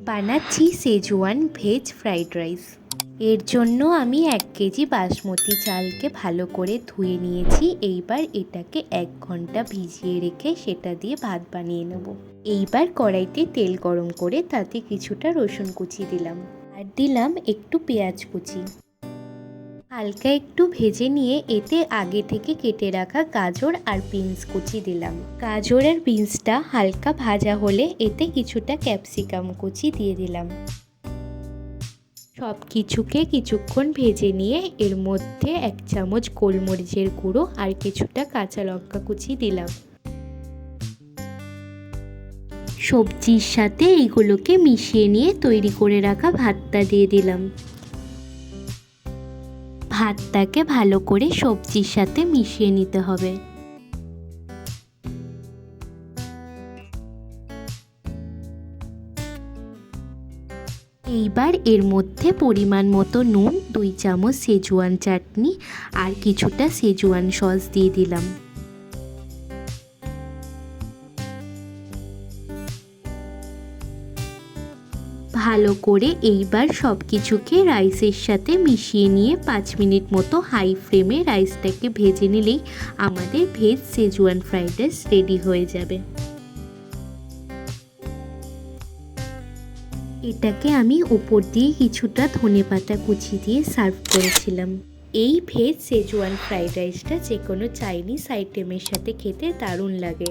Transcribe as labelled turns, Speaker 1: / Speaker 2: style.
Speaker 1: বানাচ্ছি Schezwan veg fried rice. এর জন্য আমি 1 কেজি বাসমতি চালকে ভালো করে ধুয়ে নিয়েছি। এইবার এটাকে 1 ঘন্টা ভিজিয়ে রেখে সেটা দিয়ে ভাত বানিয়ে নেব। এইবার কড়াইতে তেল গরম করে তাতে কিছুটা রসুন কুচি দিলাম আর দিলাম একটু পেঁয়াজ কুচি। হালকা একটু ভেজে নিয়ে এতে আগে থেকে কেটে রাখা গাজর আর বিনস কুচি দিলাম। গাজর আর বিনসটা হালকা ভাজা হলে এতে কিছুটা ক্যাপসিকাম কুচি দিয়ে দিলাম। সব কিছুকে কিছুক্ষণ ভেজে নিয়ে এর মধ্যে 1 চামচ গোলমরিচের গুঁড়ো আর কিছুটা কাঁচা লঙ্কা কুচি দিলাম। সবজির সাথে এইগুলোকে মিশিয়ে নিয়ে তৈরি করে রাখা ভাতটা দিয়ে দিলাম। ভাতটাকে ভালো করে সবজির সাথে মিশিয়ে নিতে হবে। এইবার এর মধ্যে পরিমাণ মতো নুন, 2 চামচ সেজওয়ান চাটনি আর কিছুটা সেজওয়ান সস দিয়ে দিলাম। ভালো করে এইবার সব কিছুকে রাইসের সাথে মিশিয়ে নিয়ে 5 মিনিট মতো হাই ফ্লেমে রাইসটাকে ভেজে নিলেই আমাদের veg Schezwan fried rice ready হয়ে যাবে। এটাকে আমি উপর দিয়ে কিছুটা ধনেপাতা কুচি দিয়ে সার্ভ করেছিলাম। এই ভেজ সেজওয়ান ফ্রাইড রাইসটা যে কোনো চাইনিজ আইটেমের সাথে খেতে দারুণ লাগে।